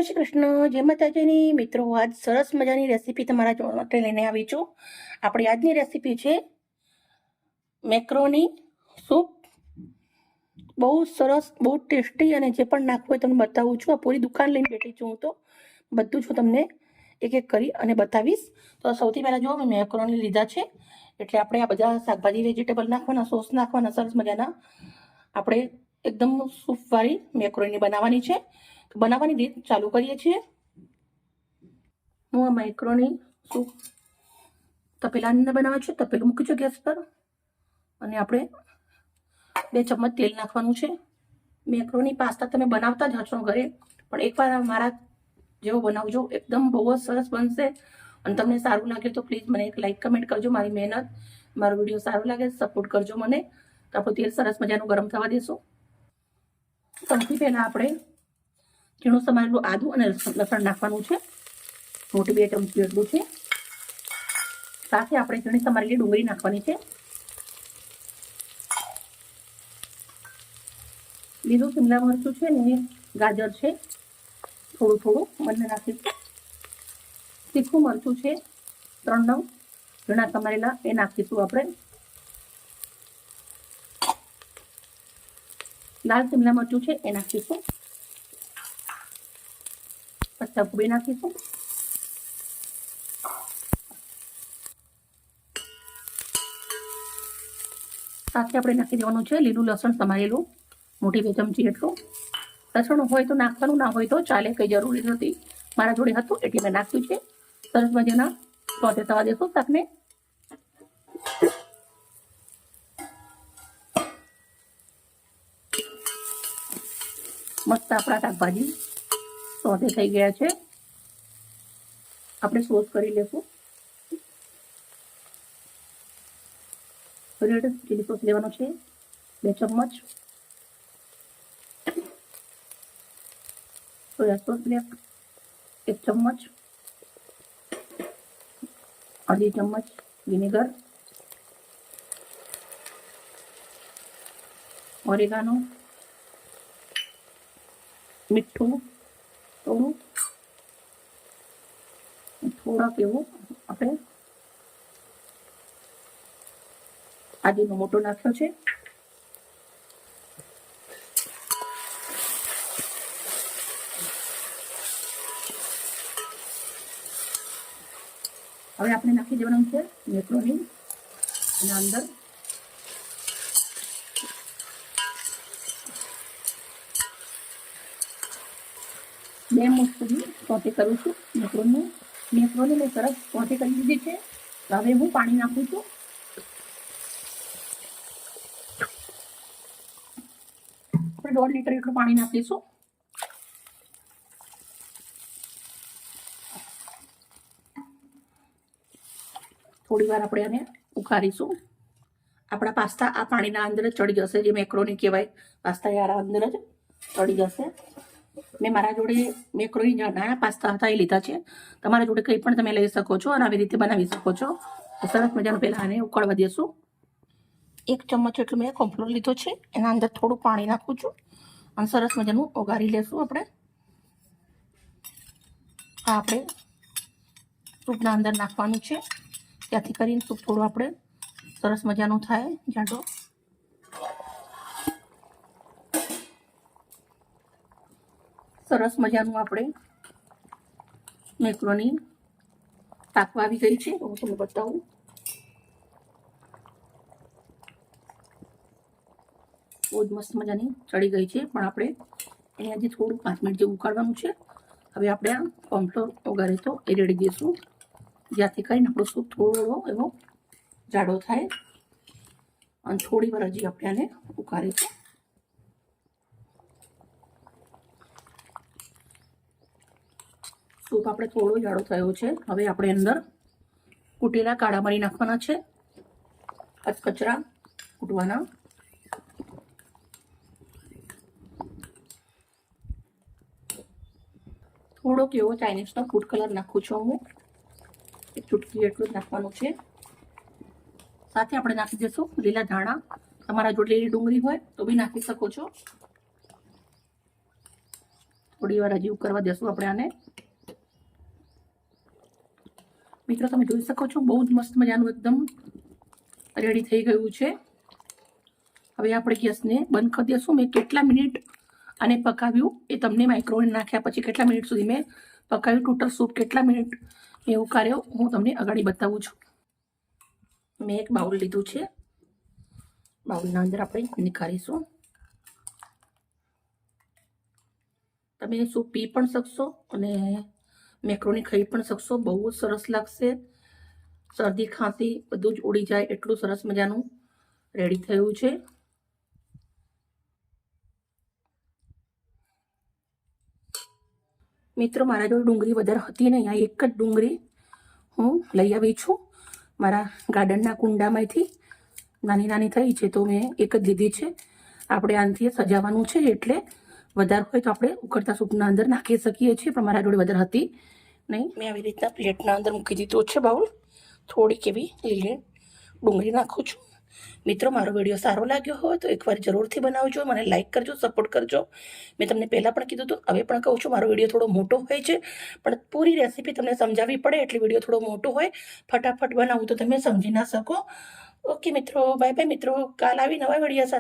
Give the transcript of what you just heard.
જય શ્રી કૃષ્ણ, જય માતાજીની મિત્રો. આજ સરસ મજાની રેસીપી તમારા જોવા માટે લઈને આવી છું. આપણી આજની રેસીપી છે મેક્રોની સૂપ. બહુ સરસ, બહુ ટેસ્ટી, અને જે પણ નાખવું હોય તમને બતાવું છું. આ પૂરી દુકાન લઈને બેઠી છું હું તો. બધું જ તમને એક એક કરી અને બતાવીશ. તો સૌથી પહેલાં જો મેં મેક્રોની લીધા છે, એટલે આપણે આ બધા શાકભાજી વેજીટેબલ નાખવાના, સોસ નાખવાના, સરસ મજાના આપણે એકદમ સૂપવાળી મેક્રોની બનાવવાની છે. બનાવવાની રીત ચાલુ કરીએ છીએ. હું આ મેક્રોની સૂપ તપેલાની અંદર બનાવું છું. તપેલું મૂકી છું ગેસ પર, અને આપણે 2 ચમચ તેલ નાખવાનું છે. મેક્રોની પાસ્તા તમે બનાવતા જ હશો ઘરે, પણ એકવાર મારા જેવો બનાવજો, એકદમ બહુ જ સરસ બનશે. અને તમને સારું લાગે તો પ્લીઝ મને એક લાઈક કમેન્ટ કરજો. મારી મહેનત, મારો વિડીયો સારો લાગે સપોર્ટ કરજો મને. તો આપણું તેલ સરસ મજાનું ગરમ થવા દેશું. સૌથી પહેલાં આપણે ઝીણું સમારેલું આદું અને લસણ નાખવાનું છે. મોટી 2 ચમચી એટલું છે. સાથે આપણે ઝીણી સમારેલી ડુંગળી નાખવાની છે. લીલું શિમલા મરચું છે ને ગાજર છે, થોડું થોડું બંને નાખીશું. તીખું મરચું છે 3 નંગ ઝીણા સમારેલા, એ નાખીશું આપણે. લાલ શિમલા મરચું છે એ નાખીશું. પત્તા ગોબી નાખીશું. સાથે આપણે નાખી દેવાનું છે લીલું લસણ સમારેલું, મોટી 2 ચમચી એટલું. લસણ હોય તો નાખવાનું, ના હોય તો ચાલે, કંઈ જરૂરી નથી. મારા જોડે હતું એટલે મેં નાખ્યું છે. સરસ મજાના સોતે થવા દેશું શાકને. મસ્ત આપણા શાકભાજી સોતે થઈ ગયા છે. આપણે સોસ કરી લેશું. રેડ ચીલી સોસ લેવાનો છે 2 ચમચ. સોયા સોસ બ્લેક 1 ચમચ. અડધી ચમચ વિનેગર. ઓરેગાનો, મીઠું થોડું, થોડાક એવું આપણે આદુનો મોટો નાખ્યો છે. હવે આપણે નાખી દેવાનું છે મેક્રોની એના અંદર. બે મિનિટ સુધી સોતે કરું છું મેક્રોની. મેં સરસ સોતે કરી દીધી છે. હવે હું પાણી નાખું છું. આપણે 1.5 લીટર એટલું પાણી નાખીશું. થોડી વાર આપણે આને ઉકાળીશું. આપણા પાસ્તા આ પાણીના અંદર જ ચડી જશે. જે મેક્રોની કહેવાય પાસ્તા, યાર અંદર જ ચડી જશે. મેં મારા જોડે મેક્રોની નાના પાસ્તા હતા એ લીધા છે. તમારા જોડે કંઈ પણ તમે લઈ શકો છો અને આવી રીતે બનાવી શકો છો. સરસ મજાનું પહેલાં આને ઉકળવા દેશું. 1 ચમચ એટલું મેં કોર્નફ્લોર લીધો છે, એના અંદર થોડું પાણી નાખું છું અને સરસ મજાનું ઓગાળી લેશું આપણે. આ આપણે સૂપના અંદર નાખવાનું છે, ત્યાંથી કરીને સૂપ થોડું આપણે સરસ મજાનું થાય જાડો. સરસ મજાનું આપણે મેક્રોની પાકવા આવી ગઈ છે. હું તમને બતાવું. બહુ જ મસ્ત મજાની ચડી ગઈ છે, પણ આપણે એને હજી થોડું 5 મિનિટ જેવું ઉકાળવાનું છે. હવે આપણે આ કોર્નફ્લોર વગેરે તો એ રેડી દઈશું, જ્યાંથી કરીને આપણો સૂપ થોડો એવો જાડો થાય. અને થોડી વાર હજી આપણે આને ઉકાળીશું. સૂપ આપણે થોડો જાડો થયો છે. હવે આપણે અંદર કૂટેલા કાળા મરી નાખવાના છે, કચરા કૂટવાના. થોડોક એવો ચાઇનીઝનો ફૂડ કલર નાખું છું હું, 1 ચૂટકી એટલું જ નાખવાનું છે. સાથે આપણે નાખી દઈશું લીલા ધાણા. તમારા જોડે લીલી ડુંગળી હોય તો બી નાખી શકો છો. થોડી વાર હજી ઉકળવા દેશું આપણે આને. મિત્રો તમે જોઈ શકો છો બહુ જ મસ્ત મજાનું એકદમ રેડી થઈ ગયું છે. હવે આપણે ગેસને બંધ કરી દઈશું. મેં કેટલા મિનિટ આને પકાવ્યું એ તમને માઇક્રોવેવ નાખ્યા પછી કેટલા મિનિટ સુધી મેં પકાવ્યું, ટોટલ સૂપ કેટલા મિનિટ મેં ઉકાળ્યો હું તમને આગળ બતાવું છું. મેં એક બાઉલ લીધું છે. બાઉલના અંદર આપણે નિકાળીશું. તમે સૂપ પી પણ શકશો અને મેક્રોની ખાઈ પણ શકશો. બહુ જ સરસ લાગશે. શરદી ખાંસી બધું જ ઉડી જાય એટલું સરસ મજાનું રેડી થયું છે. મિત્રો મારા જોડે ડુંગળી વધારે હતી નહીં. આ એક જ ડુંગળી હું લઈ આવી છું મારા ગાર્ડનના કુંડામાંથી. નાની નાની થઈ છે તો મેં એક જ લીધી છે. આપણે આનાથી સજાવવાનું છે એટલે વધારે હોય તો આપણે ઉકળતા સૂપના અંદર નાખી શકીએ છીએ, પણ મારા જોડે વધારે હતી નહીં. મેં આવી રીતના પ્લેટના અંદર મૂકી દીધું છે બાઉલ. થોડીક એવી લીલી ડુંગળી નાખું છું. મિત્રો મારો વિડીયો સારો લાગ્યો હોય તો એકવાર જરૂરથી બનાવજો. મને લાઇક કરજો, સપોર્ટ કરજો. મેં તમને પહેલાં પણ કીધું હતું, હવે પણ કહું છું, મારો વિડીયો થોડો મોટો હોય છે પણ પૂરી રેસીપી તમને સમજાવવી પડે એટલે વિડીયો થોડો મોટો હોય. ફટાફટ બનાવું તો તમે સમજી ના શકો. ઓકે મિત્રો, બાય બાય મિત્રો. કાલ આવી નવા વિડીયો સાથે